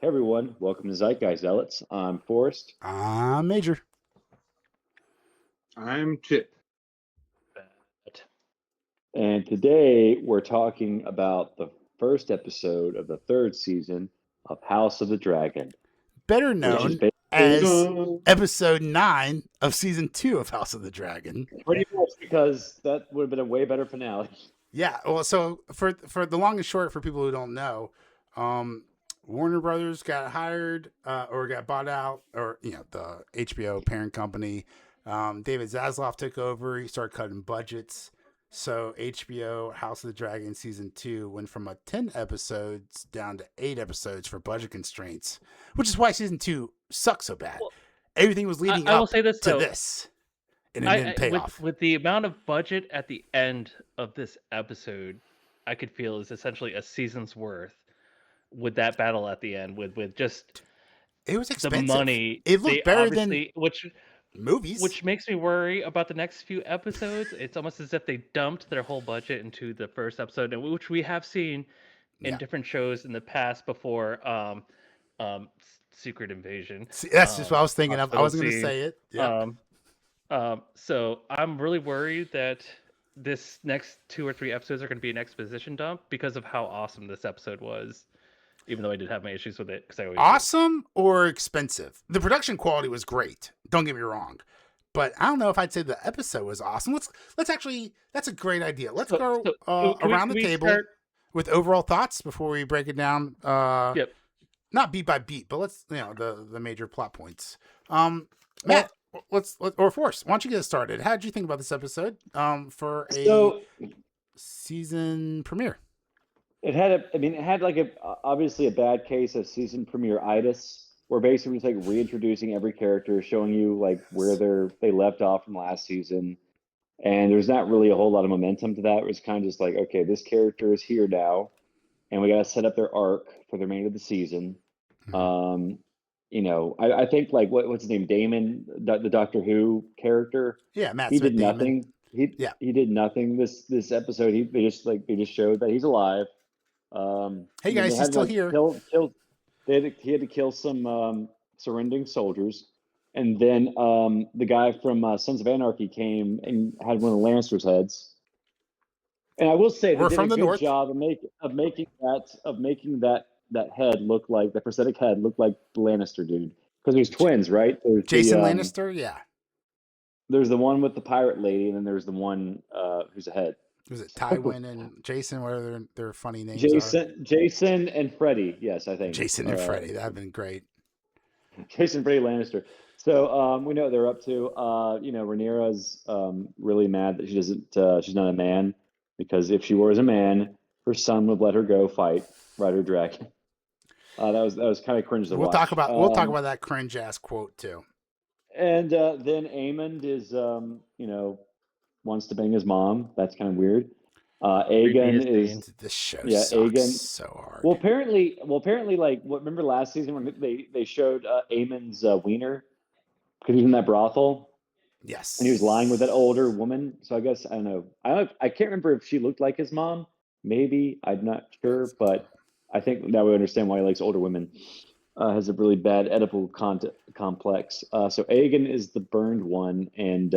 Hey everyone, welcome to Zeitgeist Zealots. I'm Forrest, Major. I'm Chip. and today we're talking about the first episode of the third season of House of the Dragon, Better which is known as basically episode 9 of season 2 of House of the Dragon. pretty much because that would have been a way better finale. Yeah, well, so for the long and short, for people who don't know, Warner Brothers got hired or got bought out, or the HBO parent company. David Zaslav took over. He started cutting budgets. So HBO House of the Dragon season 2 went from 10 episodes down to 8 episodes for budget constraints, which is why season 2 sucks so bad. Well, Everything was leading I will up say this to though. this, and it didn't pay off. With the amount of budget at the end of this episode, I could feel is essentially a season's worth with that battle at the end with just It was the expensive. money. It looked They better than obviously, movies. which makes me worry about the next few episodes. It's almost as if they dumped their whole budget into the first episode, and which we have seen in Yeah. different shows in the past before. Secret Invasion. See, that's just what I was thinking of. I hospital wasn't going to scene. say it. Yeah. So I'm really worried that this next 2 or 3 episodes are going to be an exposition dump because of how awesome this episode was. Even though I did have my issues with it, because I always do. Awesome or expensive? The production quality was great. Don't get me wrong, but I don't know if I'd say the episode was awesome. Let's actually. That's a great idea. Let's go around the table with overall thoughts before we break it down. Yep. Not beat by beat, but let's the major plot points. Matt, let's or Force. Why don't you get us started? How did you think about this episode? For a season premiere. It had like obviously a bad case of season premiere-itis, where basically it's like reintroducing every character, showing you like where they left off from last season, and there's not really a whole lot of momentum to that. It was kind of just like, okay, this character is here now, and we got to set up their arc for the remainder of the season. I think like what's his name, Damon, the Doctor Who character. Yeah, Matt. He did nothing. He did nothing this episode. They just showed that he's alive. Hey guys, he's still here. He had to kill some surrendering soldiers, and then the guy from Sons of Anarchy came and had one of the Lannisters' heads. And I will say they did a good job of making that head look like the prosthetic head look like the Lannister dude, because there's twins, right? There's Jason Lannister, yeah. There's the one with the pirate lady, and then there's the one who's a head. Was it Tywin and Jason? What are their funny names? Jason and Freddie. Yes, I think Jason and Freddie. That'd been great. Jason and Freddie Lannister. So we know what they're up to. Rhaenyra's really mad that she doesn't. She's not a man, because if she was a man, her son would let her go fight ride her dragon. That was kind of cringe to watch. We'll talk about that cringe ass quote too. And then Aemon is wants to bang his mom. That's kind of weird. Aegon is this show. Yeah, Aegon so hard. Well, apparently, like remember last season when they showed Aemon's wiener, because he was in that brothel. Yes. And he was lying with that older woman. So I guess I don't know. I can't remember if she looked like his mom. Maybe, I'm not sure, but I think now we understand why he likes older women. Has a really bad Oedipal complex. So Aegon is the burned one, and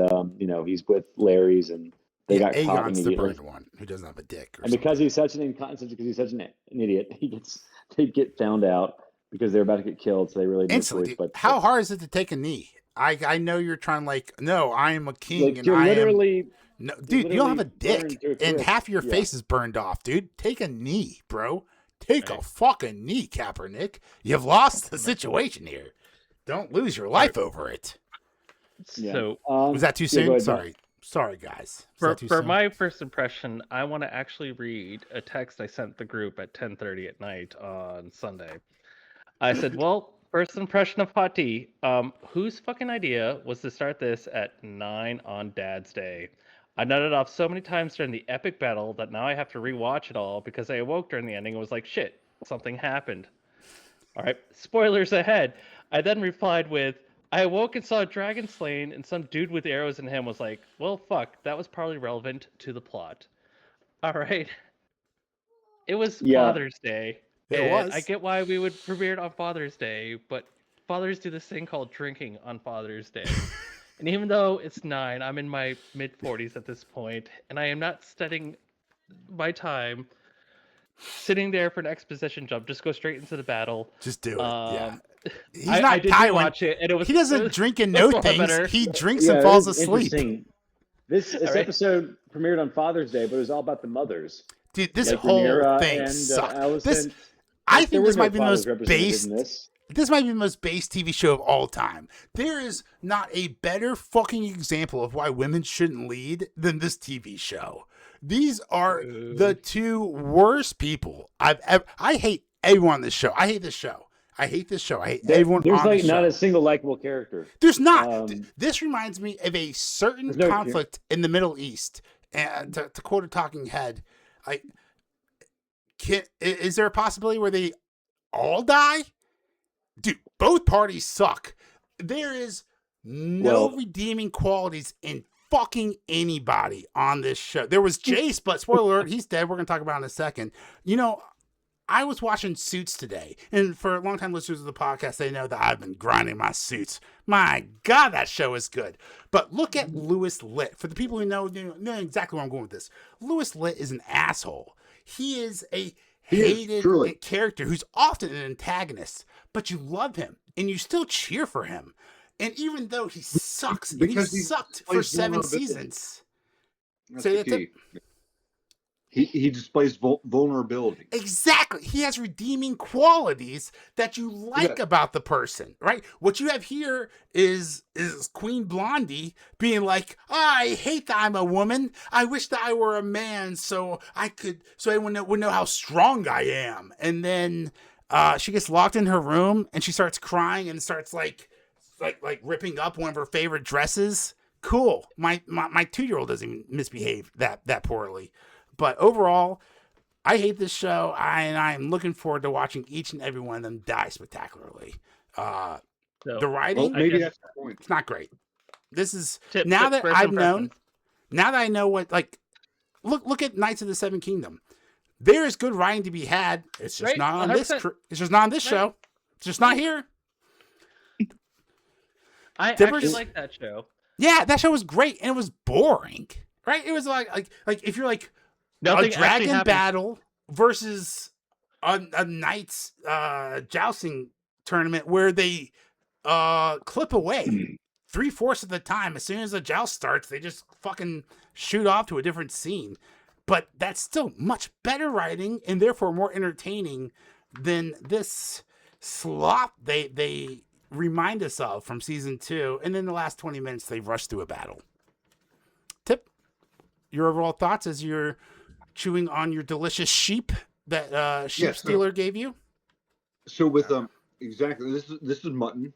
he's with Larry's, and they got caught immediately. The burned one who doesn't have a dick. And because he's such an idiot, they get found out because they're about to get killed. So they really instantly. But how hard is it to take a knee? I know you're trying no, I am a king, and I am. No, dude, you don't have a dick, and half your face is burned off, dude. Take a knee, bro. Take a fucking knee, Kapernick. You've lost the situation here. Don't lose your life over it. So was that too soon? Sorry, guys. For my first impression, I want to actually read a text I sent the group at 10:30 at night on Sunday. I said, "Well, first impression of Hot Tea. Whose fucking idea was to start this at 9 on Dad's Day? I nodded off so many times during the epic battle that now I have to rewatch it all because I awoke during the ending and was like, shit, something happened. All right, spoilers ahead. I then replied with, I awoke and saw a dragon slain, and some dude with arrows in him was like, well, fuck, that was probably relevant to the plot. All right. It was Father's Day. It And I was. get why we would premiere it on Father's Day, but fathers do this thing called drinking on Father's Day. And even though it's 9, I'm in my mid 40s at this point, and I am not studying my time sitting there for an exposition jump. Just go straight into the battle. Just do it. Yeah. Um, He's I not did Tywin. rewatch it, and it He doesn't was drink and it was know a lot things. better. He drinks Yeah, and it falls is asleep. interesting. This All right. episode premiered on Father's Day, but it was all about the mothers. Dude, this Like whole Rhaenyra thing and sucks. Alicent. I There think were this no might be the fathers most represented based. in this. This might be the most based TV show of all time. There is not a better fucking example of why women shouldn't lead than this TV show. These are the two worst people I've ever. I hate everyone on this show. I hate this show. I hate this show. I hate everyone There's on like the not show. a single likable character. There's not. This reminds me of a certain There's no conflict in the Middle East. And to quote a talking head, is there a possibility where they all die? Dude, both parties suck. There is no redeeming qualities in fucking anybody on this show. There was Jace, but spoiler alert, he's dead. We're going to talk about it in a second. You know, I was watching Suits today, and for long-time listeners of the podcast, they know that I've been grinding my Suits. My God, that show is good. But look at Louis Litt. For the people who know exactly where I'm going with this. Louis Litt is an asshole. He is a hated character who's often an antagonist, but you love him, and you still cheer for him. And even though he sucks, and he sucked for 7 seasons. Say that he displays vulnerability. Exactly. He has redeeming qualities that you like about the person, right? What you have here is Queen Blondie being like, I hate that I'm a woman. I wish that I were a man so everyone would know how strong I am. And then she gets locked in her room and she starts crying and starts like ripping up one of her favorite dresses. Cool. My 2-year-old doesn't even misbehave that poorly. But overall, I hate this show, and I'm looking forward to watching each and every one of them die spectacularly. The writing, maybe that's the point. It's not great. This is now that I know what, like, look at Knights of the Seven Kingdom. There is good writing to be had. It's just not on this. It's just not on this show. It's just not here. I actually like that show. Yeah, that show was great, and it was boring. Right? It was like if you're like. Nothing a dragon battle versus a knight's jousting tournament where they clip away 3/4 of the time. As soon as the joust starts, they just fucking shoot off to a different scene. But that's still much better writing and therefore more entertaining than this slop they remind us of from season 2. And then the last 20 minutes, they rush through a battle. Tip, your overall thoughts as you're chewing on your delicious sheep that sheep stealer gave you? So with exactly this is mutton.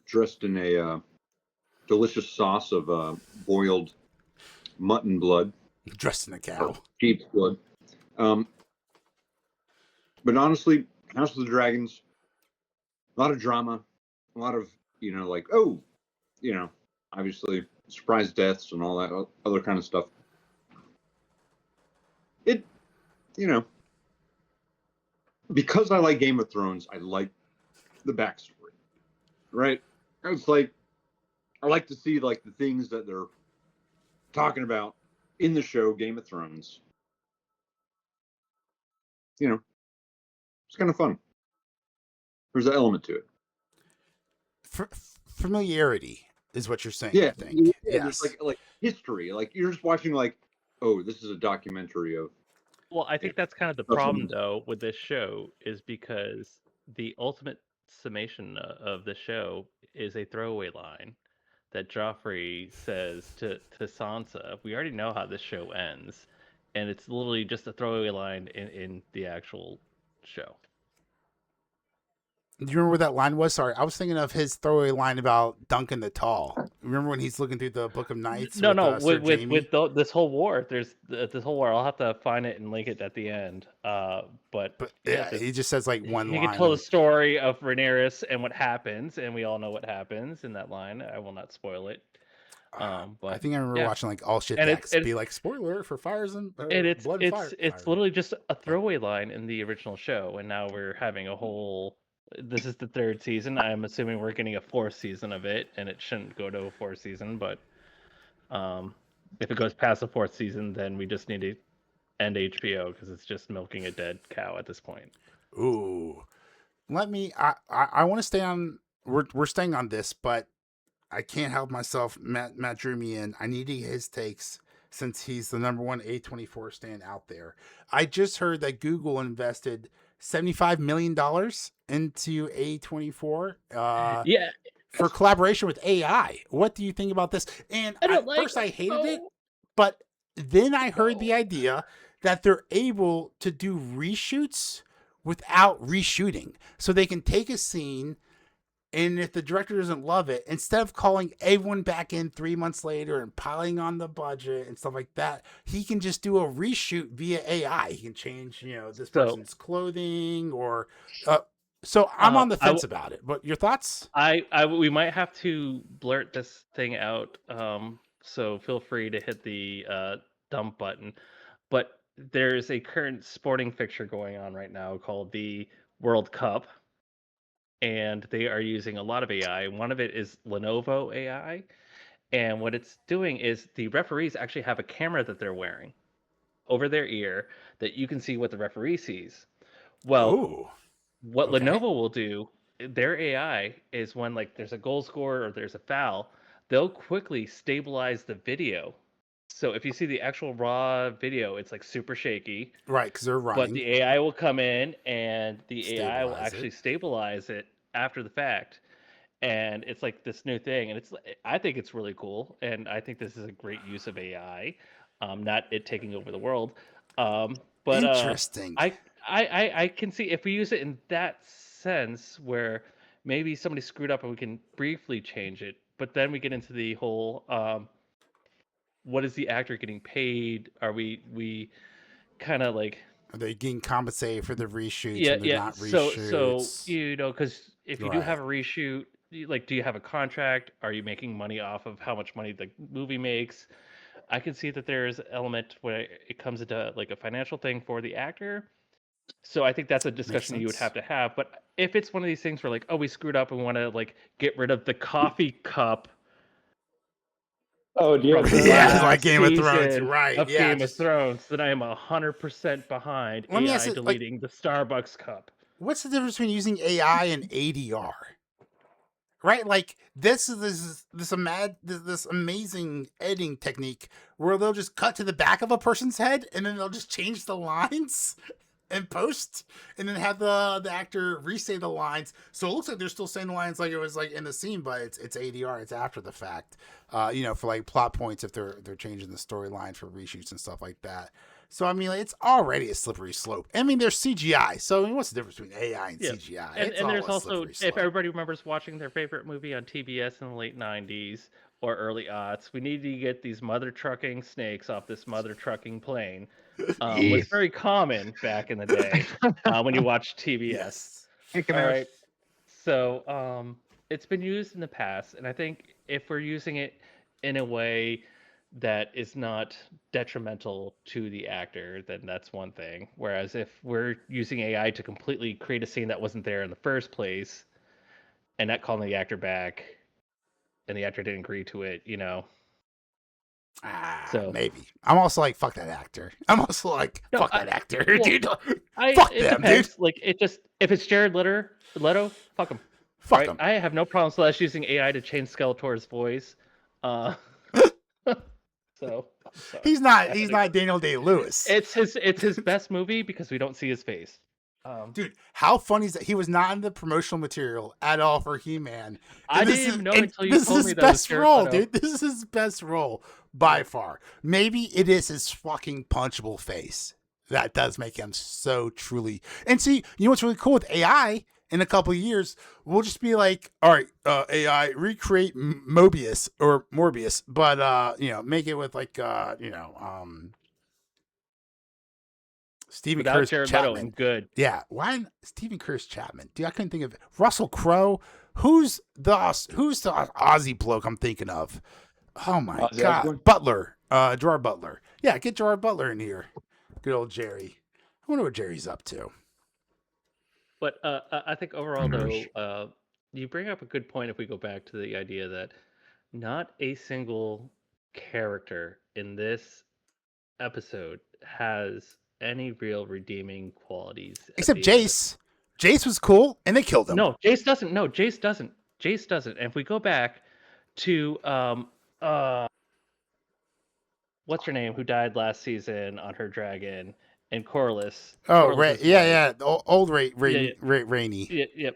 Dressed in a delicious sauce of boiled mutton blood. Dressed in a cow. Sheep's blood. But honestly, House of the Dragons, a lot of drama, a lot of, obviously surprise deaths and all that other kind of stuff. Because I like Game of Thrones, I like the backstory, right? It's like, I like to see like the things that they're talking about in the show Game of Thrones. It's kind of fun. There's an element to it. Familiarity is what you're saying. Yeah, I think. Yeah, yes. Like history. Like you're just watching like, oh, this is a documentary of. Well, I think that's kind of the problem though with this show is because the ultimate summation of the show is a throwaway line that Joffrey says to Sansa. We already know how this show ends, and it's literally just a throwaway line in the actual show. Do you remember what that line was? Sorry, I was thinking of his throwaway line about Duncan the Tall. Remember when he's looking through the Book of Knights? With this whole war, there's this whole war. I'll have to find it and link it at the end. But yeah, he just says like one line. He can tell the story of Rhaenyra and what happens, and we all know what happens in that line. I will not spoil it. I But think I remember yeah, watching like all shit and decks be like spoiler for fires and blood and fire. it's literally just a throwaway line in the original show, and now we're having a whole. This is the third season. I'm assuming we're getting a fourth season of it, and it shouldn't go to a fourth season. But if it goes past the fourth season, then we just need to end HBO because it's just milking a dead cow at this point. Ooh, let me. I want to stay on. We're staying on this, but I can't help myself. Matt drew me in. I need to get his takes since he's the number one A24 stand out there. I just heard that Google invested $75 million into A24 Yeah, for collaboration with AI. What do you think about this? And I don't like. first I hated it, but then I heard the idea that they're able to do reshoots without reshooting. So they can take a scene, and if the director doesn't love it, instead of calling everyone back in 3 months later and piling on the budget and stuff like that, he can just do a reshoot via AI. He can change, this person's clothing or. So I'm on the fence about it. But your thoughts? We might have to blurt this thing out. So feel free to hit the dump button. But there's a current sporting fixture going on right now called the World Cup, and they are using a lot of AI. One of it is Lenovo AI, and what it's doing is the referees actually have a camera that they're wearing over their ear that you can see what the referee sees. Well, what Lenovo will do, their AI is when like there's a goal score or there's a foul, they'll quickly stabilize the video. So if you see the actual raw video, it's like super shaky. Right, because they're running. But the AI will come in and the AI will actually stabilize it after the fact. And it's like this new thing, and I think it's really cool, and I think this is a great use of AI, not it taking over the world. But interesting. I can see if we use it in that sense where maybe somebody screwed up and we can briefly change it, but then we get into the whole what is the actor getting paid? Are we kind of like, are they getting compensated for the reshoots? yeah, and they're not reshoots? So because if you do have a reshoot, like, do you have a contract? Are you making money off of how much money the movie makes? I can see that there's an element where it comes into like a financial thing for the actor. So I think that's a discussion you would have to have. But if it's one of these things where like, oh, we screwed up and we want to like get rid of the coffee cup. Oh, dear. Like Game of Thrones, right? Of Game of Thrones, then I am 100% behind AI deleting the Starbucks cup. What's the difference between using AI and ADR? Right, like this amazing editing technique where they'll just cut to the back of a person's head and then they'll just change the lines in post, and then have the actor re-say the lines. So it looks like they're still saying the lines like it was like in the scene, but it's ADR. It's after the fact. For like plot points if they're changing the storyline for reshoots and stuff like that. So I mean, it's already a slippery slope. I mean, there's CGI. So I mean, what's the difference between AI and CGI? And there's also, if everybody remembers watching their favorite movie on TBS in the late 90s or early aughts, we need to get these mother trucking snakes off this mother trucking plane. Was very common back in the day when you watched TBS. Yes. All right. So it's been used in the past, and I think if we're using it in a way that is not detrimental to the actor, then that's one thing. Whereas if we're using AI to completely create a scene that wasn't there in the first place and not calling the actor back and the actor didn't agree to it, So maybe. I'm also like, fuck that actor. I'm also like, fuck that actor, dude. Fuck them, depends. Dude. Like, if it's Jared Leto, fuck him. Fuck him. I have no problem with us using AI to change Skeletor's voice. So he's not Daniel Day-Lewis. It's his best movie because we don't see his face. Dude, how funny is that he was not in the promotional material at all for He-Man? I didn't even know until you told me that. This is his best role, dude. This is his best role by far. Maybe it is his fucking punchable face that does make him so truly. And see, you know what's really cool with AI? In a couple of years, we'll just be like, all right, AI, recreate Morbius, but make it with like Stephen Curtis Chapman. Good. Yeah, why Stephen Curtis Chapman? Dude, I couldn't think of it. Russell Crowe. Who's the Aussie bloke I'm thinking of? Oh my Ozzy God, Osbourne? Butler, Gerard Butler. Yeah, get Gerard Butler in here. Good old Jerry. I wonder what Jerry's up to. But I think overall, though, you bring up a good point if we go back to the idea that not a single character in this episode has any real redeeming qualities at Except the end of it. Jace. Jace was cool, and they killed him. No, Jace doesn't. No, Jace doesn't. Jace doesn't. And if we go back to what's her name, who died last season on her dragon, and Corlys. Oh, Corlys' right. wife. Yeah. The old Yeah, Rainy. Yep.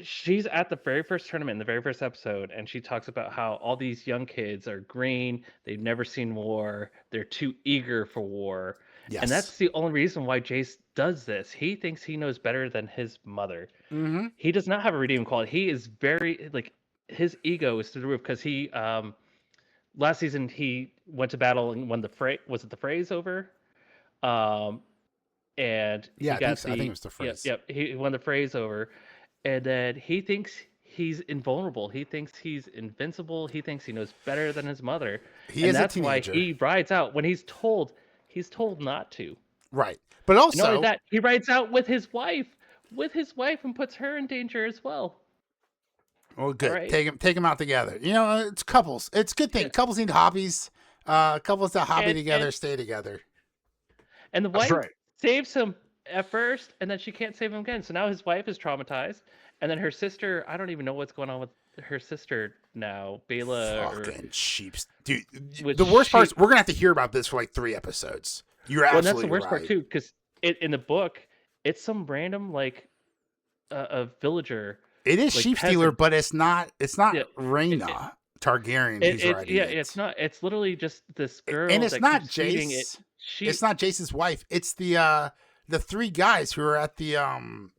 She's at the very first tournament in the very first episode, and she talks about how all these young kids are green, they've never seen war, they're too eager for war. Yes. And that's the only reason why Jace does this. He thinks he knows better than his mother. Mm-hmm. He does not have a redeeming quality. He is very, like, his ego is through the roof because he, last season, he went to battle and won the Frey. Was it the Frey's over? And Yeah, he got I think it was the phrase. Yep, he won the Frey's over. And then he thinks he's invulnerable. He thinks he's invincible. He thinks he knows better than his mother. He and is that's a teenager. why he rides out when he's told not to. Right. But also, not only that, he rides out with his wife, and puts her in danger as well. Well, good. Right. Take them out together. You know, it's couples. It's a good thing. Yeah. Couples need hobbies. Couples that hobby together, and- stay together. And the That's wife right. saves him at first, and then she can't save him again. So now his wife is traumatized, and then her sister. I don't even know what's going on with her sister now, Bela. Fucking sheeps, dude. With The worst part is sheep- we're gonna have to hear about this for like 3 episodes. You're Well, absolutely and that's the worst right. part too, because in the book, it's some random like a villager. It is like, sheep stealer, peasant. but it's not. It's not Yeah, Rhaena Targaryen. Who's writing it. it's not. It's literally just this girl, and it's that not keeps feeding Jace. It. She, It's not Jace's wife. It's the 3 guys who are at the yeah, in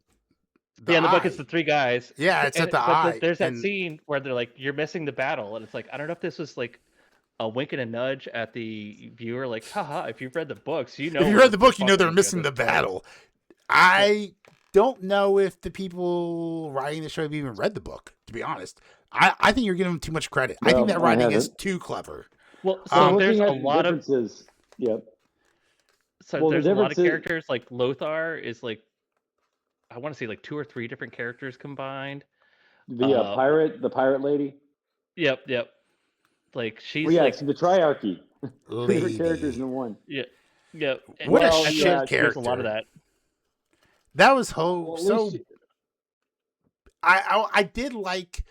the book, it's eye. the 3 guys. Yeah, it's at the but eye. There's that and scene where they're like, "You're missing the battle," and it's like, I don't know if this was like a wink and a nudge at the viewer, like, haha, if you've read the books, you know. if you read the book, you know they're missing the battle. I don't know if the people writing the show have even read the book, to be honest. I think you're giving them too much credit. I think Well, that I writing is haven't. too clever. Well, So so looking there's a at the lot of differences. Yep. so well, the there's a lot of difference is- characters. Like Lothar is like, I want to say like 2 or 3 different characters combined. The pirate lady. Yep. Like she's Well, yeah, like, it's the triarchy. 2 different Lady. characters in one. yeah. What a Well, shit yeah, character. There's a lot of that. That was Well, at so. least- I did like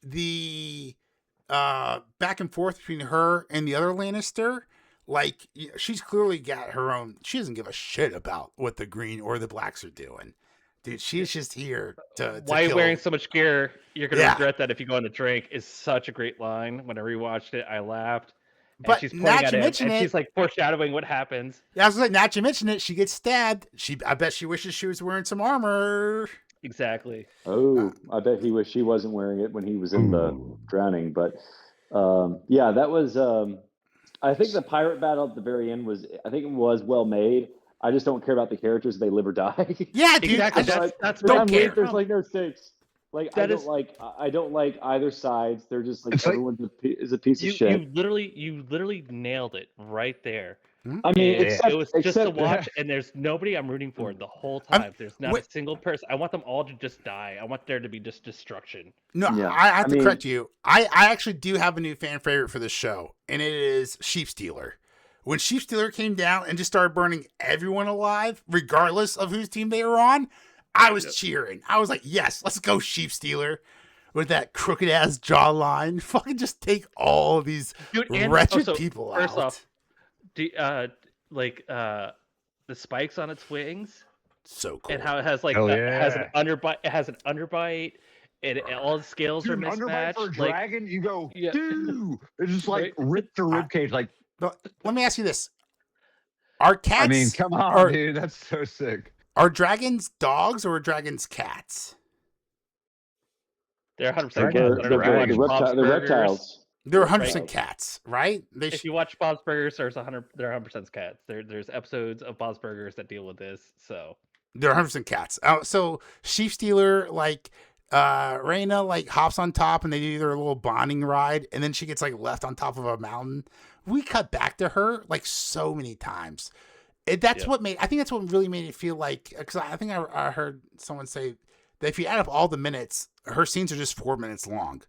the back and forth between her and the other Lannister. Like, she's clearly got her own. She doesn't give a shit about what the green or the blacks are doing, dude. She's just here to Why are you kill. wearing so much gear? You're gonna Yeah. regret that if you go on the drink. Is such a great line. When I rewatched it, I laughed. And But she's pointing not at to him, mention and it- she's like foreshadowing what happens. Yeah, I was like, not to mention it, she gets stabbed. I bet she wishes she was wearing some armor. Exactly. Oh, I bet he wish he wasn't wearing it when he was in the drowning. But yeah, that was. I think the pirate battle at the very end was. I think it was well made. I just don't care about the characters; they live or die. Yeah, dude. Exactly. I just- That's For don't some care. reason, there's like no stakes. Like That I don't like either sides. They're just like It's like- everyone's is a piece of you shit. literally nailed it right there. I mean, And except it was just to except watch, and there's nobody I'm rooting for the whole I'm- time. There's not wait- a single person. I want them all to just die. I want there to be just destruction. No, Yeah, I have I to mean- correct you. I actually do have a new fan favorite for this show, and it is Sheep Stealer. When Sheep Stealer came down and just started burning everyone alive, regardless of whose team they were on, I was cheering. I was like, yes, let's go, Sheep Stealer. With that crooked ass jawline. Fucking just take all of these Dude, and wretched also, people first out. off, the spikes on its wings, So cool. and how it has like Hell it has an yeah. underbite. It has an underbite, and all the scales Dude, are an underbite mismatched. for a Like, dragon, you go, Yeah. dude. It's just like Right. ripped the rib cage. Like, But let me ask you this. Are cats I mean, come on, are, dude. That's so sick. are dragons dogs or are dragons cats? they're 100% They're- cats. I don't know if you watch they're Bob's the Burgers. reptiles. They're 100% Right. cats, right? They If you watch Bob's Burgers, they're 100% cats. There's episodes of Bob's Burgers that deal with this. So They're 100% cats. So Sheep Stealer, like, Reyna like hops on top and they do their little bonding ride, and then she gets like left on top of a mountain. We cut back to her like so many times. That's what made. I think that's what really made it feel like. Because I think I heard someone say that if you add up all the minutes, her scenes are just 4 minutes long,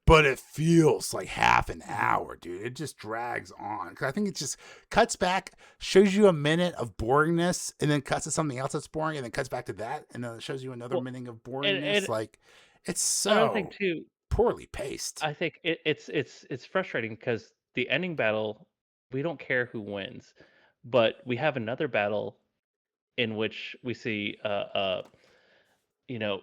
but it feels like half an hour, dude. It just drags on. Because I think it just cuts back, shows you a minute of boringness, and then cuts to something else that's boring, and then cuts back to that, and then it shows you another minute of boringness. Like it's so think too, poorly paced. I think it's frustrating because the ending battle, we don't care who wins, but we have another battle in which we see you know,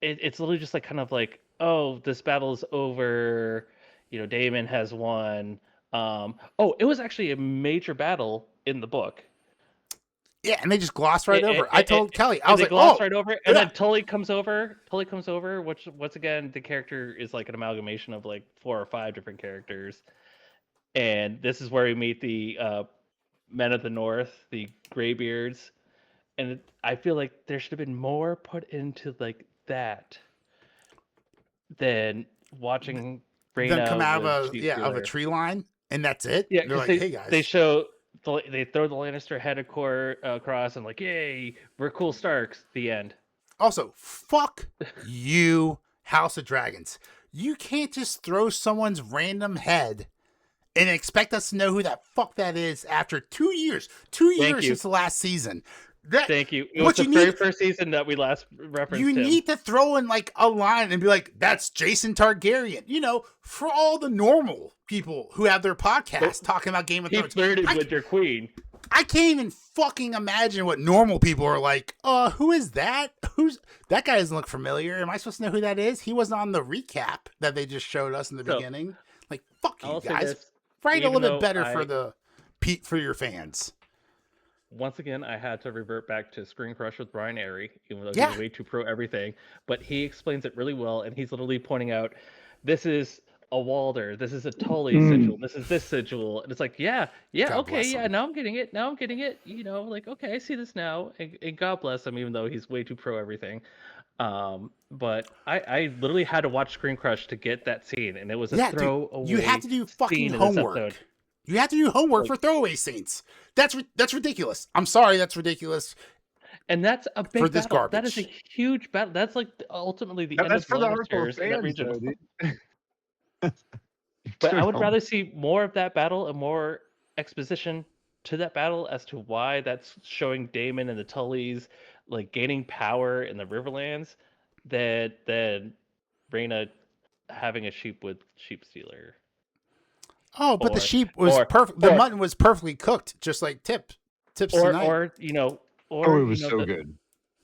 it's literally just like kind of like, oh, this battle is over, Daemon has won. It was actually a major battle in the book. Yeah, and they just gloss right over. I told Kelly, I And was they like, gloss oh, right over it, and then Tully comes over, which once again the character is like an amalgamation of like 4 or 5 different characters, and this is where we meet the Men of the North, the Greybeards, and I feel like there should have been more put into like that than watching then Reyna come out with of Chief of a Stealer. tree line, and that's it. Yeah, They're because like, hey guys, they throw the Lannister head across and like, yay, we're cool Starks. The end. Also, fuck you, House of Dragons. You can't just throw someone's random head and expect us to know who that fuck that is after 2 years. 2 years since the last season. Thank you. It was the very first season that we last referenced You him. need to throw in like a line and be like, that's Jason Targaryen. For all the normal people who have their podcast talking about Game of Thrones. He flirted with your queen. I can't even fucking imagine what normal people are like. Who is that? That guy doesn't look familiar. Am I supposed to know who that is? He wasn't on the recap that they just showed us in the beginning. Like, fuck you guys. Write a little bit better for your fans. Once again, I had to revert back to Screen Crush with Brian Airy, even though he's way too pro everything. But he explains it really well, and he's literally pointing out, this is a Walder, this is a Tully sigil, this is this sigil, and it's like, God okay, now I'm getting it, okay, I see this now, and God bless him, even though he's way too pro everything. But I literally had to watch Screen Crush to get that scene, and it was a throwaway. You have to do fucking homework. You have to do homework for throwaway scenes. That's ridiculous. I'm sorry, that's ridiculous. And that's a big for this battle. garbage. That is a huge battle. That's like ultimately the end That's of for the Lannisters hardcore in that fans, region. though, dude. But I would rather see more of that battle and more exposition to that battle as to why that's showing Daemon and the Tullys like gaining power in the Riverlands than Reyna having a sheep with sheep stealer. Oh, but the sheep was perfect. The mutton was perfectly cooked, just like Tips tonight. It was so good.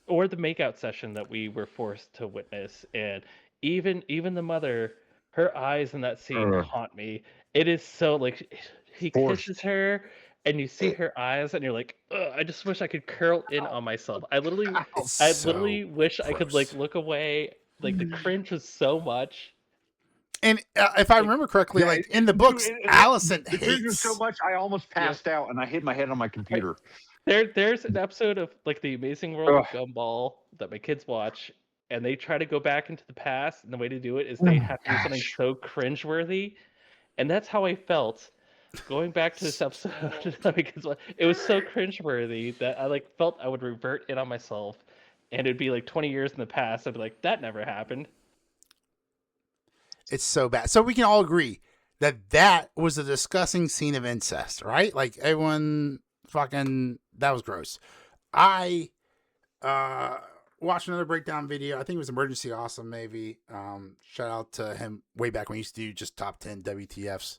Or the makeout session that we were forced to witness, and even the mother, her eyes in that scene haunt me. It is so like he kisses her, and you see her eyes, and you're like, I just wish I could curl in on myself. I literally wish I could like look away. Like the cringe was so much. And if I remember correctly, like in the books, Alicent hates so much. I almost passed out and I hit my head on my computer. There's an episode of like The Amazing World of Gumball that my kids watch, and they try to go back into the past, and the way to do it is they have to do something so cringeworthy, and that's how I felt going back to this episode. It was so cringeworthy that I like felt I would revert in on myself, and it'd be like 20 years in the past. I'd be like, that never happened. It's so bad. So we can all agree that was a disgusting scene of incest, right? Like everyone fucking, that was gross. I watched another breakdown video. I think it was Emergency Awesome, maybe. Shout out to him way back when he used to do just top 10 WTFs.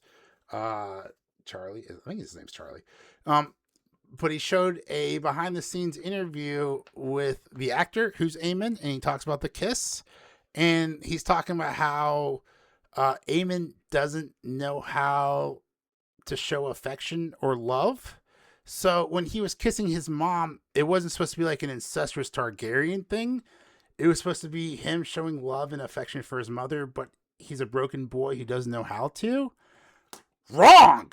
Charlie, I think his name's Charlie. But he showed a behind the scenes interview with the actor who's Aemon, and he talks about the kiss. And he's talking about how Aemon doesn't know how to show affection or love. So when he was kissing his mom, it wasn't supposed to be like an incestuous Targaryen thing. It was supposed to be him showing love and affection for his mother, but he's a broken boy who doesn't know how to. Wrong!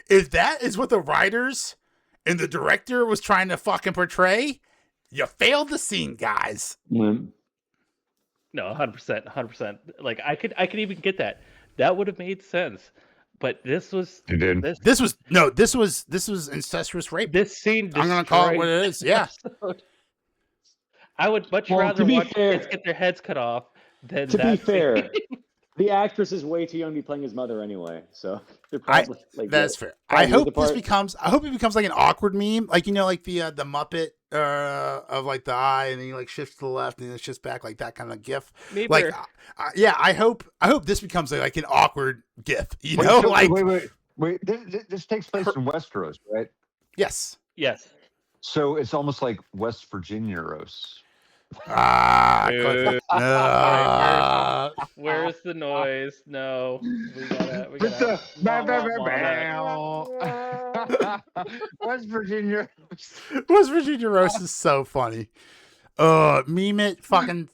If that is what the writers and the director was trying to fucking portray, You failed the scene, guys. Mm. No, 100%, 100%. Like I could even get that. That would have made sense. But this was You did. This was incestuous rape. This scene I'm gonna call it what it is. destroyed the Yeah. episode. I would much Well, rather to be watch fair- kids get their heads cut off than To be that fair, scene. the actress is way too young to be playing his mother anyway, so they're I- probably like That's fair. probably I hope the part- I hope it becomes like an awkward meme, like like the Muppet of like the eye, and then he like shifts to the left, and then it shifts back, like that kind of GIF. Maybe Like, yeah, I hope this becomes like an awkward GIF. Wait, So, so- like, wait. This takes place in Westeros, right? yes. yes. So it's almost like West Virginia roast. Dude. Where's the noise? No, we gotta. West Virginia. West Virginia roast is so funny. Meme it, fucking.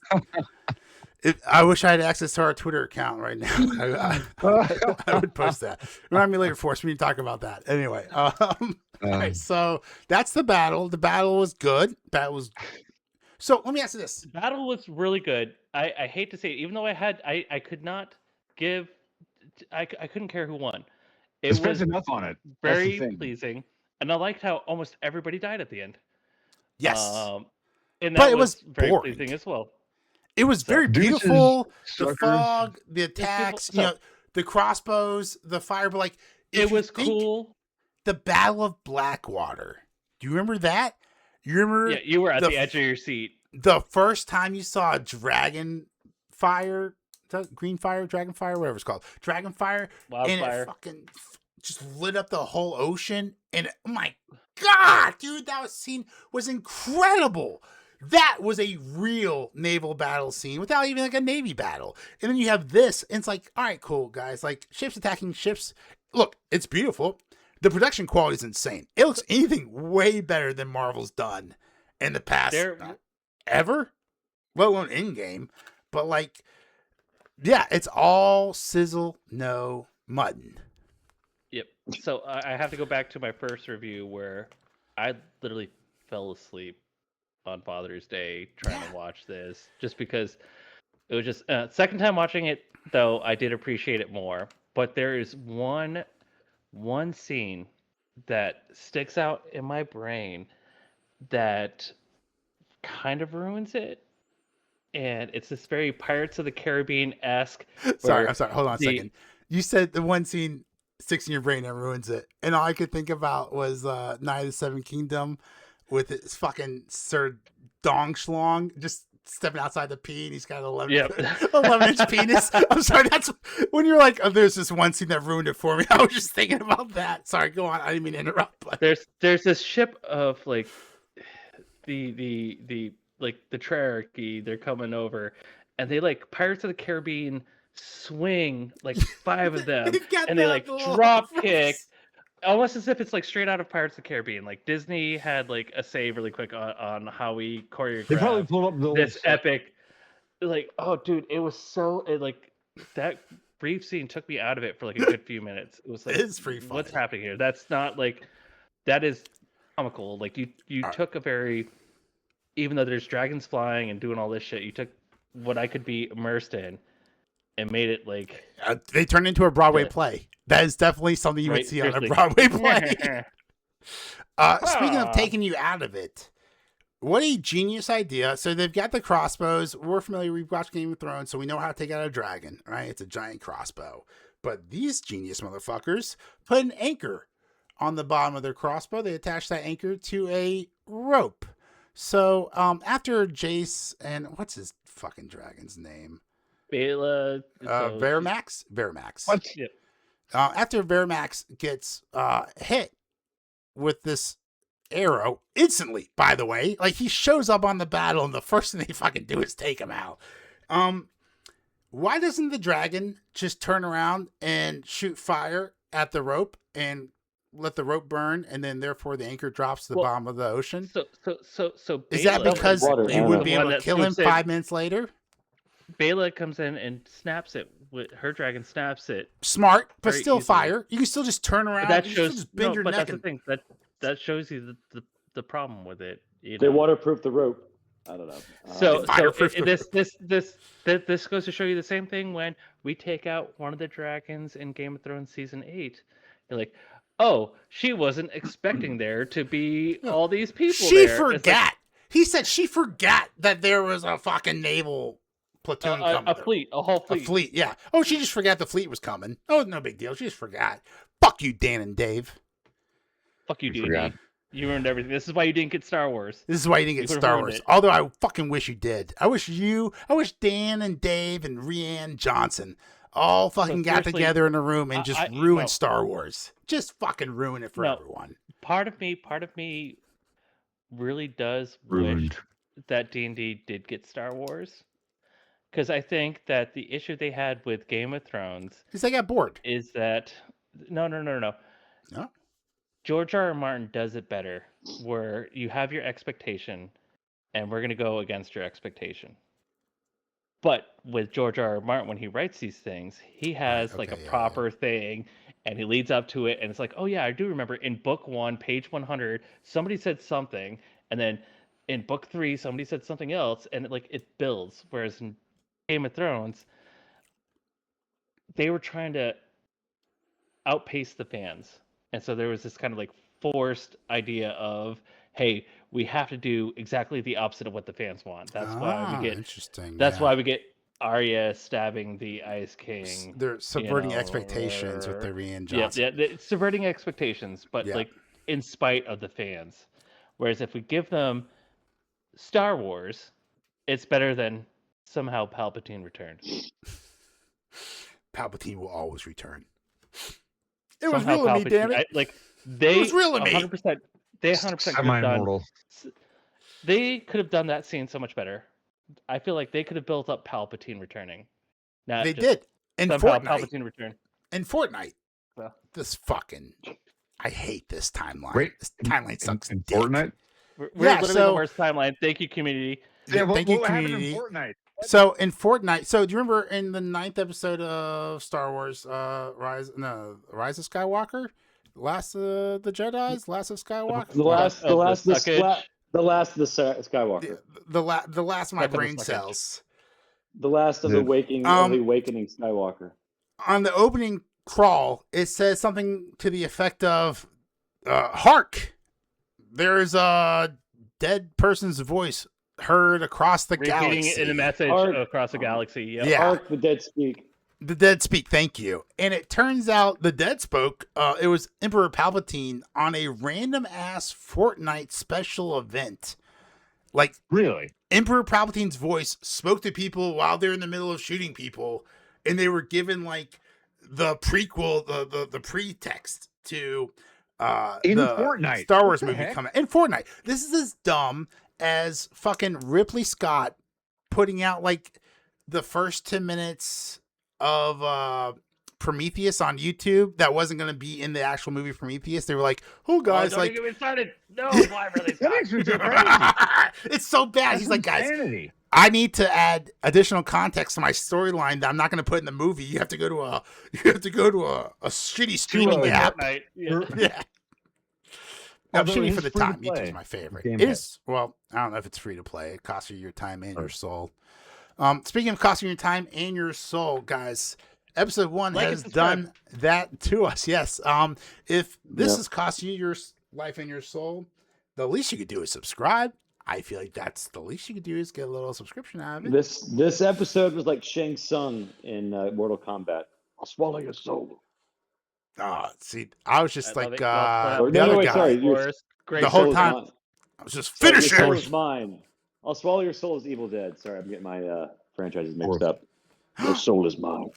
I wish I had access to our Twitter account right now. I would post that. Remind me later, Force. We need to talk about that. Anyway, all right, so that's the battle. The battle was good. So let me ask you this. The battle was really good. I hate to say it, even though I could not give, I couldn't care who won. It Spent was enough on it. That's the very thing. pleasing, and I liked how almost everybody died at the end. Yes, And But that it was very boring. pleasing as well. it was very Deuces, beautiful. The suckers. fog, the attacks, beautiful. the crossbows, the fire. But like, if It you was think cool. The Battle of Blackwater. Do you remember that? You remember? Yeah, you were at the the edge of your seat. The first time you saw a dragon fire, green fire, dragon fire, whatever it's called, dragon fire, and it Wildfire. fucking just lit up the whole ocean. And oh my god, dude, that scene was incredible. That was a real naval battle scene without even like a navy battle. And then you have this, and it's like, all right, cool, guys. Like ships attacking ships. Look, it's beautiful. The production quality is insane. It looks anything way better than Marvel's done in the past ever, let alone in game. But like, yeah, it's all sizzle, no mutton. Yep. So I have to go back to my first review where I literally fell asleep on Father's Day trying to watch this, just because it was just second time watching it though. I did appreciate it more, but there is one scene that sticks out in my brain that kind of ruins it, and it's this very Pirates of the Caribbean-esque. Sorry, I'm sorry. Hold on a second. You said the one scene sticks in your brain and ruins it, and all I could think about was Night of the Seven Kingdom with his fucking Sir Dong Schlong just stepping outside the pee, and he's got an 11-inch penis. I'm sorry, that's when you're like, oh, there's this one scene that ruined it for me. I was just thinking about that. Sorry, go on. I didn't mean to interrupt. But There's this ship of like the Trarchy, they're coming over, and they like Pirates of the Caribbean swing like 5 of them, and they like drop kick, almost as if it's like straight out of Pirates of the Caribbean. Like Disney had like a save really quick on how we choreographed They probably pulled up the this epic. Like, oh dude, it was so like that brief scene took me out of it for like a good few minutes. It was like, it's pretty funny. What's happening here? That's not like, that is comical. Like you took a very, even though there's dragons flying and doing all this shit, you took what I could be immersed in and made it like they turned into a Broadway play. That is definitely something you would see on a Broadway play. Speaking of taking you out of it, what a genius idea. So they've got the crossbows. We're familiar. We've watched Game of Thrones, so we know how to take out a dragon, right? It's a giant crossbow. But these genius motherfuckers put an anchor on the bottom of their crossbow. They attach that anchor to a rope. So after Jace and what's his fucking dragon's name? Bela. Veramax? What? Yep. After Veramax gets hit with this arrow instantly, by the way, like he shows up on the battle and the first thing they fucking do is take him out. Why doesn't the dragon just turn around and shoot fire at the rope and let the rope burn, and then therefore the anchor drops to the bottom of the ocean? So is that Bela because water, you would be able to that kill him swoops in. 5 minutes later? Bela comes in and snaps it. With her dragon snaps it. Smart, but Very still easily. fire. You can still just turn around. That you can still shows just bend your but neck that's the thing that shows you the the problem with it. They waterproof the rope. I don't know. So Fireproof the this goes to show you the same thing when we take out one of the dragons in Game of Thrones season 8. You're like, oh, she wasn't expecting there to be all these people. She there. forgot. He said she forgot that there was a fucking naval platoon coming. A fleet, a whole fleet. A fleet, yeah. Oh, she just forgot the fleet was coming. Oh, no big deal. She just forgot. Fuck you, Dan and Dave. Fuck you, D&D. You ruined everything. This is why you didn't get Star Wars. This is why you didn't get Star Wars. Although I fucking wish you did. I wish Dan and Dave and Rianne Johnson all fucking got together in a room and just ruined Star Wars. Just fucking ruin it for everyone. Part of me really does wish that D&D did get Star Wars. Because I think that the issue they had with Game of Thrones is they got bored. Is that no. George R.R. Martin does it better, where you have your expectation, and we're going to go against your expectation. But with George R.R. Martin, when he writes these things, he has a proper thing, and he leads up to it, and it's like, oh yeah, I do remember in book 1, page 100, somebody said something, and then in book 3, somebody said something else, and it builds. Whereas in Game of Thrones, they were trying to outpace the fans. And so there was this kind of forced idea of, hey, we have to do exactly the opposite of what the fans want. That's why we get interesting. That's why we get Arya stabbing the Ice King. They're subverting expectations with the Rianne Johnson. Yeah, they're subverting expectations, but in spite of the fans. Whereas if we give them Star Wars, it's better than somehow Palpatine returned. Palpatine will always return. It was real to me, damn it. It was real to me. 100%. They 100% could have done. They could have done that scene so much better. I feel like they could have built up Palpatine returning. They did in Fortnite. Palpatine return. In Fortnite. Well, I hate this timeline. Wait, this timeline sucks. In Fortnite. We're literally the worst timeline. Thank you, community. Yeah, thank you, community. In Fortnite? So in Fortnite, do you remember in the 9th episode of Star Wars, Rise of Skywalker, Last of the Jedi's, Last of Skywalker, the last of the Skywalker, the last of my brain cells, the last of the awakening Skywalker. On the opening crawl, it says something to the effect of, "Hark, there's a dead person's voice heard across the galaxy." In a message across the galaxy. Yep. Yeah. Hark, the dead speak. The dead speak, thank you. And it turns out the dead spoke, it was Emperor Palpatine on a random ass Fortnite special event. Really? Emperor Palpatine's voice spoke to people while they're in the middle of shooting people, and they were given the prequel, the pretext to in the Fortnite Star Wars movie coming in Fortnite. This is as dumb as fucking Ripley Scott putting out the first 10 minutes of Prometheus on YouTube that wasn't going to be in the actual movie Prometheus. They were like, "Oh, guys, don't get me started." No, why really? That makes me so crazy. It's so bad. He's like, "Guys, I need to add additional context to my storyline that I'm not going to put in the movie. You have to go to a shitty streaming app." Yeah. I'm shooting for the time. YouTube's my favorite. I don't know if it's free to play. It costs you your time and your soul. Speaking of costing your time and your soul, guys, episode 1 has done that to us. Yes. If this is costing you your life and your soul, the least you could do is subscribe. I feel like that's the least you could do is get a little subscription out of it. This episode was like Shang Tsung in Mortal Kombat. I'll swallow your soul. See, I was just the other guy. The whole time, I was just finish it. Your soul is mine. I'll swallow your soul as Evil Dead. Sorry, I'm getting my franchises mixed up. Your soul is mine.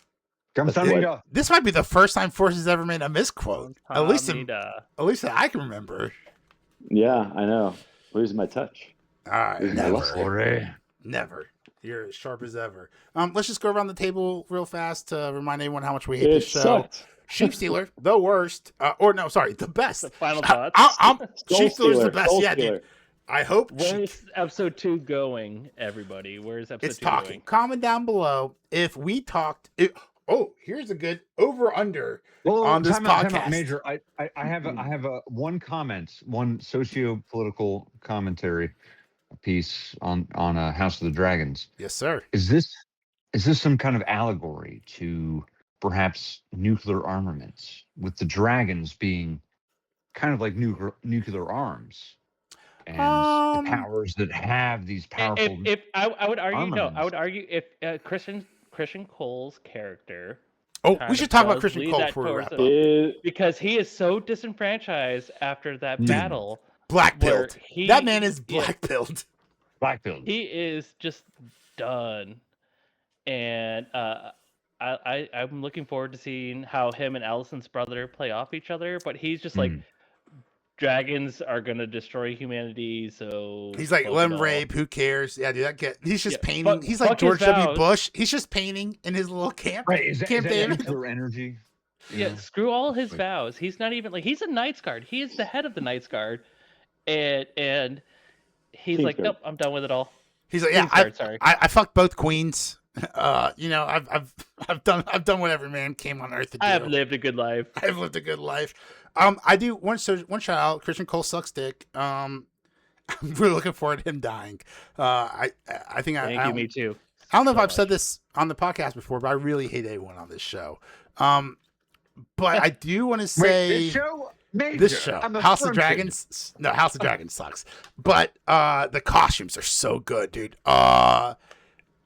This might be the first time Force has ever made a misquote. At least that I can remember. Yeah, I know. Losing my touch. All right, never. You're as sharp as ever. Let's just go around the table real fast to remind everyone how much we hate this show. Sucked. Sheep Stealer, the worst. The best. The final thoughts. Sheep Stealer's the best. Yeah, dude. I hope. Where's episode 2 going, everybody? Where's episode 2 going? Comment down below if we talked. Oh, here's a good over under Well, on this time out, podcast. Major. I have one comment, one socio-political commentary piece on House of the Dragons. Yes, sir. Is this some kind of allegory to perhaps nuclear armaments, with the dragons being kind of like nuclear arms, and the powers that have these powerful If I would argue, no, I armaments? would argue if Christian Cole's character. Oh, kind we should of talk about does Christian lead Cole that before we towards wrap it. up. Because he is so disenfranchised after that Dude. battle. Blackpilled. He- That man is yeah. blackpilled. Blackpilled. He is just done, and I'm looking forward to seeing how him and Allison's brother play off each other. But he's just like, dragons are gonna destroy humanity, so He's like, fuck let it him all. rape. Who cares? Yeah, dude, that kid. He's just Yeah, painting. fuck- He's like fuck his George W. vows. Bush. He's just painting in his little camp. Right? Is that Camp David. nuclear energy? Yeah, Yeah. screw all his Like- vows. He's not even like, he's a Knights Guard. He is the head of the Knights Guard, and he's like, Kingsguard. nope, I'm done with it all. He's like, yeah, Kingsguard, sorry. I fucked both queens. You know, I've done what every man came on earth to do. I have lived a good life. I've lived a good life. I do one shout out. Christian Cole sucks dick. I'm really looking forward to him dying. I think Thank you, me too. I don't know if so I've said much. this on the podcast before, but I really hate A1 on this show. But I do want to say this show, Major, this show, I'm House of affronted. Dragons. No, House of Dragons sucks. But the costumes are so good, dude.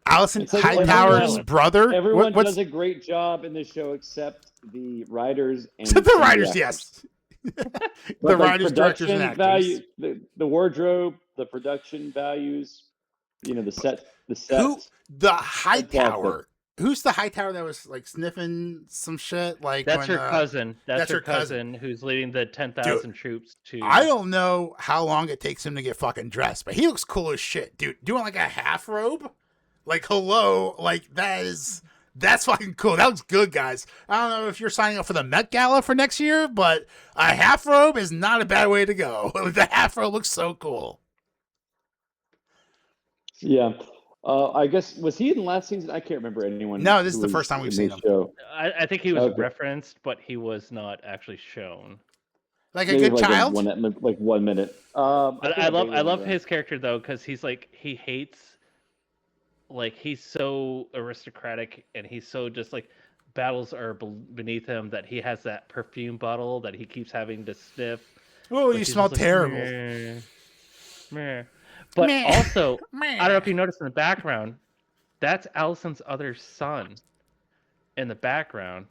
Allison It's like Hightower's everyone- brother. Everyone what's does a great job in this show except the writers and the writers? actors. Yes, But, the like, writers, directors, and production actors. value, the wardrobe, the production values, the set. Who the That's Hightower? Who's the Hightower that was like sniffing some shit? Like That's when, her cousin. that's That's her her cousin. cousin who's leading the 10,000 troops to. I don't know how long it takes him to get fucking dressed, but he looks cool as shit, dude. Doing like a half robe, like hello, like that's fucking cool. That looks good, guys. I don't know if you're signing up for the Met Gala for next year, but a half robe is not a bad way to go. The half robe looks so cool. Yeah. I guess, was he in the last season? I can't remember anyone. No, this who is the was first time we've in seen this him. show. I think he was Okay. referenced, but he was not actually shown. Like a Maybe good like child. like 1 minute. But I love vaguely his character though, because he's like, he hates, like, he's so aristocratic and he's so just like, battles are beneath him, that he has that perfume bottle that he keeps having to sniff. Oh, Like, you he's smell just like, terrible. "Meh, meh." But Meh. also, Meh. I don't know if you noticed in the background, that's Allison's other son. In the background,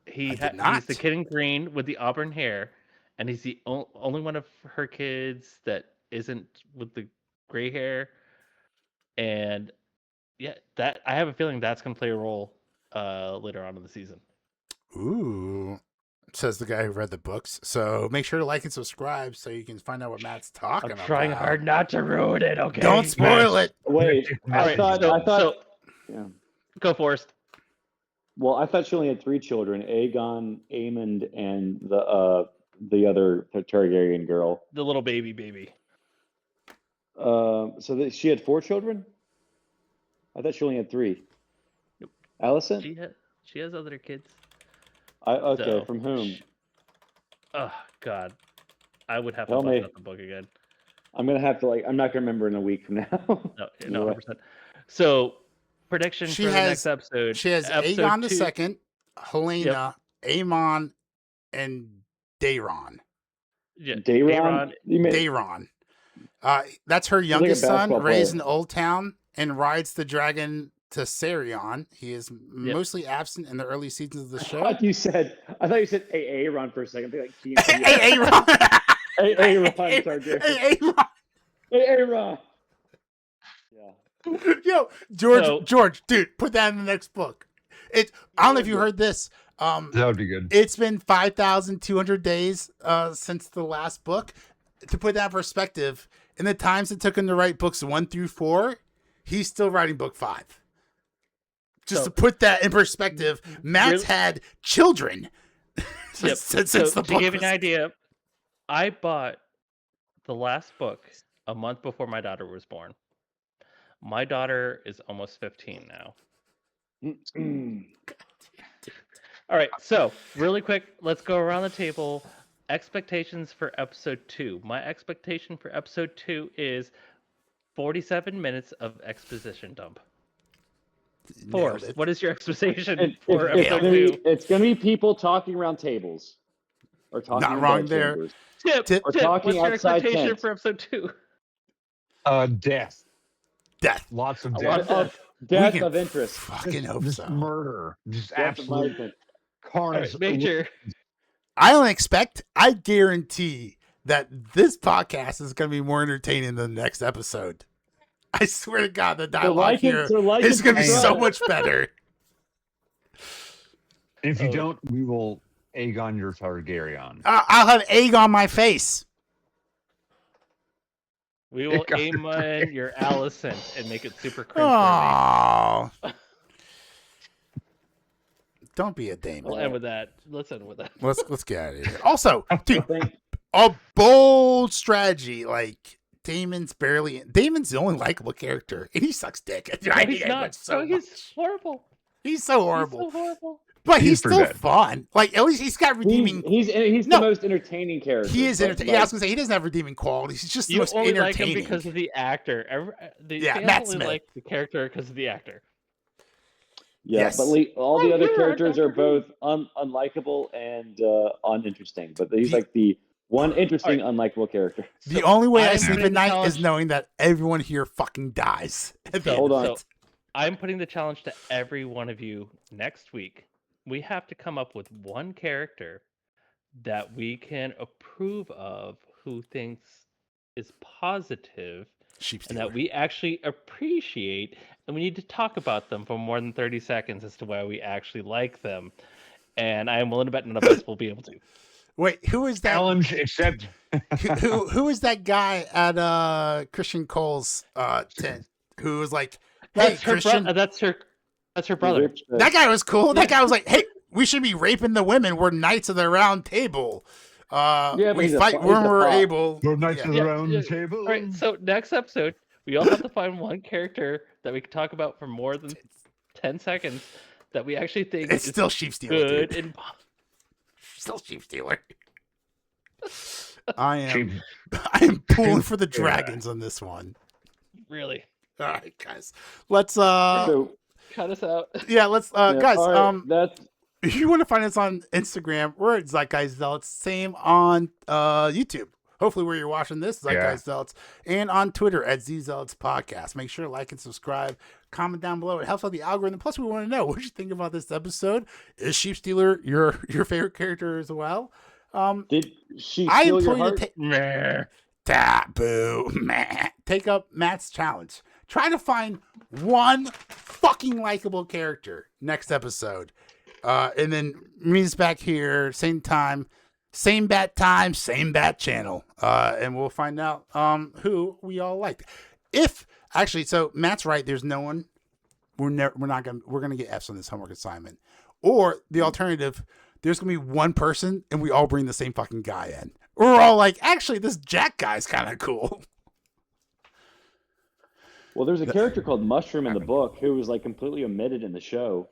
I did he's not. the kid in green with the auburn hair, and he's the only one of her kids that isn't with the gray hair. And yeah, that I have a feeling that's gonna play a role later on in the season. Ooh, says the guy who read the books. So make sure to like and subscribe so you can find out what Matt's talking I'm about. trying hard not to ruin it. Okay, Don't spoil it. Wait, I Alright, thought. Yeah. go Forrest. Well, I thought she only had 3 children: Aegon, Aemon, and the other Targaryen girl. The little baby. She had 4 children. I thought she only had 3. Nope. Allison? She has other kids. Okay, So, from whom? Oh God, I would have Tell to me. bust out the book again. I'm gonna have to I'm not gonna remember in a week from now. No, 100%. So, prediction She for the has- next episode. She has episode Aegon the 2. second, Helena, Aemon, and Daeron. Yeah, Daeron? You mean Daeron. That's her like a youngest son, basketball raised player. in Old Town, and rides the dragon to Sarion. He is mostly absent in the early seasons of the I show. thought you said Aaron for a second. I think like Aaron. Aaron Targaryen. Aaron. Yeah. Yo, George, dude, put that in the next book. I don't know if you heard this. That would be good. It's been 5,200 days since the last book. To put that in perspective, in the times it took him to write books 1 through 4, he's still writing book 5. Just to put that in perspective, Matt's had children since the to book give you was... an idea, I bought the last book a month before my daughter was born. My daughter is almost 15 now. All right, so really quick, let's go around the table. Expectations for episode 2. My expectation for episode 2 is 47 minutes of exposition dump. Nailed Forrest, it. what is your expectation It, for it's episode gonna 2? be it's gonna be people talking around tables, or talking Not in wrong bed there. chambers. Tip, We're Tip, talking what's your outside expectation tent. for episode 2? Death. Death. Lots of A death. lot of death. Death We can of interest. Fucking hope Just so. murder. Just Death of my absolute interest. All carnage. right, Major. I don't expect. I guarantee that this podcast is going to be more entertaining than the next episode. I swear to God, the dialogue here is going to be so subscribe. much better. And if you Oh. don't, we will Aegon your Targaryen. I'll have egg on my face. We will got Aemon your Allison and make it super cringeworthy. Oh, don't be a Damon. We'll end with that. Let's end with that. Let's get out of here. Also, dude, Thank- a bold strategy. Like Damon's the only likable character, and he sucks dick. No, I he's hate not. him so No, he's much. horrible. He's so horrible. He's so horrible. But he's pretty still bad. fun. Like at least he's got redeeming. He's No. the most entertaining character. He is but, entertaining. Yeah, I was gonna say he doesn't have redeeming qualities. He's just the You most only like him entertaining. because of the actor. Yeah, Fans Matt only Smith. like the character because of the actor. yeah, Yes. but all the Oh, other you're right, characters are Dr. both unlikable and uninteresting. But he's The- like the one interesting unlikable character. The only way I I'm sleep putting at the night challenge- is knowing that everyone here fucking dies. At the So- end Hold of on. it. So I'm putting the challenge to every one of you next week. We have to come up with one character that we can approve of, who thinks is positive, Sheep and that stealer. we actually appreciate, and we need to talk about them for more than 30 seconds as to why we actually like them. And I am willing to bet none of us will be able to. Wait, who is that? Challenge accepted. Who is that guy at Christian Cole's tent who was like, "Hey, That's her Christian"? that's her brother. That guy was cool. That guy was like, "Hey, we should be raping the women. We're knights of the round table. but We he's a fight fo- when he's a we're fop. able." Go Knights Yeah. of the Yeah, Round yeah. Table. All right, so next episode, we all have to find one character that we can talk about for more than 10 seconds that we actually think It's is still sheep stealer, good dude. and Still sheep stealer. I am. Sheep. I am pulling for the dragons on this one. really All right, guys. Let's So cut us out. yeah, let's yeah, guys, all right, that's if you want to find us on Instagram, we're at Zeitgeist Zealots. Same on YouTube. Hopefully where you're watching this, Zeitgeist Zealots, and on Twitter at ZZealots Podcast. Make sure to like and subscribe. Comment down below. It helps out the algorithm. Plus, we want to know what you think about this episode. Is Sheep Stealer your favorite character as well? did she I steal am your putting heart? to Meh. taboo. Meh. Take up Matt's challenge. Try to find one fucking likable character next episode. And then meet us back here, same time, same bat channel. And we'll find out who we all liked. If actually, so Matt's right, there's no one. We're gonna get F's on this homework assignment. Or the alternative, there's gonna be one person and we all bring the same fucking guy in. We're all like, actually, this Jack guy's kind of cool. Well, there's a character called Mushroom in the book who was like completely omitted in the show,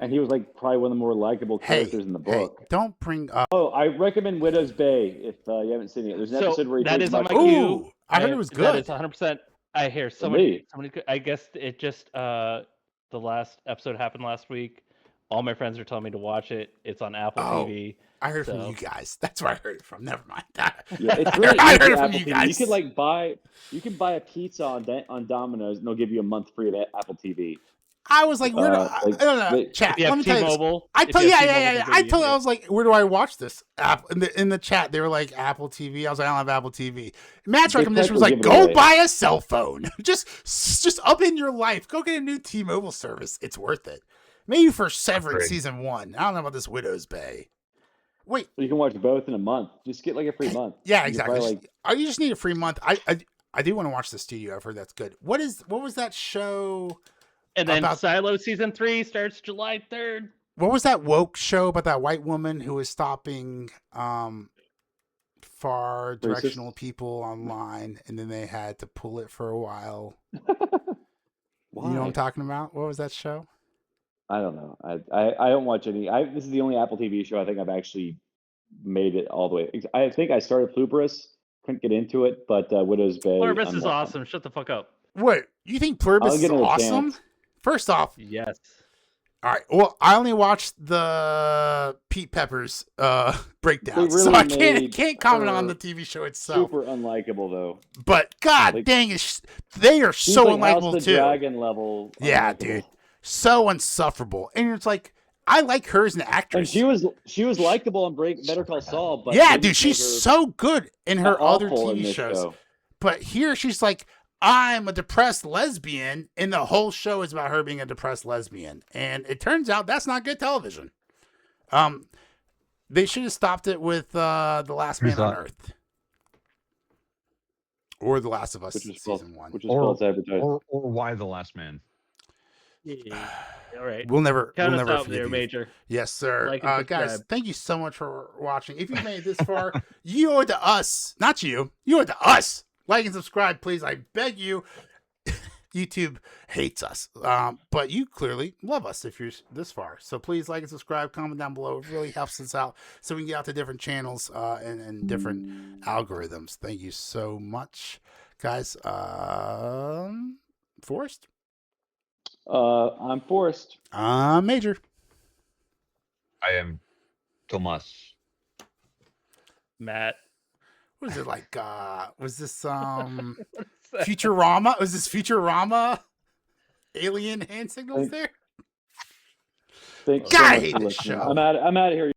and he was like probably one of the more likable characters in the book. Hey, don't bring up. Oh, I recommend Widow's Bay if you haven't seen it. There's an So episode where he that plays is on my Mushroom. queue. Ooh, I heard it was That good. is 100%. I hear Me. somebody. I guess it just the last episode happened last week. All my friends are telling me to watch it. It's on Apple Oh. TV. I heard from So- you guys. That's where I heard it from. Never mind. Yeah, it's really I easy heard it on from Apple you TV. guys. You can buy a pizza on Domino's, and they'll give you a month free of Apple TV. I was like, where do I don't know. they- Chat. If you Let have me tell you this. T-Mobile, I if told you yeah, have yeah, T-Mobile, yeah, yeah. they'll I give told you- I was like, where do I watch this? App in the chat, they were like Apple TV. I was like, I don't have Apple TV. Matt's They recommendation was technically like, give it go away. buy a cell phone. just up in your life. Go get a new T-Mobile service. It's worth it. Maybe for Severance Upgrade. season 1. I don't know about this Widow's Bay. Wait, You can watch both in a month. Just get like a free month. yeah, You can exactly. probably, You just need a free month. I do want to watch the studio. I've heard that's good. What was that show? And then about- Silo season 3 starts July 3rd. What was that woke show about that white woman who was stopping far directional people online, and then they had to pull it for a while? Why? You know what I'm talking about? What was that show? I don't know. I don't watch any. This is the only Apple TV show I think I've actually made it all the way. I think I started Pluperus, couldn't get into it, but Widow's Bay. Pluribus is awesome. Shut the fuck up. Wait, you think Pluribus I'll is give it a awesome? chance. First off, Yes. all right. Well, I only watched the Pete Peppers breakdown, They so really I made can't comment on her the TV show itself. Super unlikable though. But god Like, dang, they are She's so like House unlikable of the too. Dragon level. Yeah, unlikable. dude, so insufferable. And it's like I like her as an And actress. she was likable on Better Call Saul, but yeah, they dude, just she's made her so good in her other awful in TV this shows. show. But here she's like, I'm a depressed lesbian, and the whole show is about her being a depressed lesbian. And it turns out that's not good television. They should have stopped it with The Last Man on Earth. Or The Last of Us season 1. Which is false advertising. Or Why the Last Man. Yeah. All right. We'll never Count us out forgive there, you. Major. Yes, sir. Like and Guys, subscribe. thank you so much for watching. If you made it this far, you owe it to us. Not you. You owe it to us. Like and subscribe, please. I beg you. YouTube hates us. But you clearly love us if you're this far. So please like and subscribe, comment down below. It really helps us out so we can get out to different channels and different algorithms. Thank you so much, guys. Forrest? I'm Forrest. Major. I am Tomas. Matt. What is it like? Was this Futurama? Was this Futurama? Alien hand signals there? Thanks God, so I much hate for this listening. show. I'm out of here.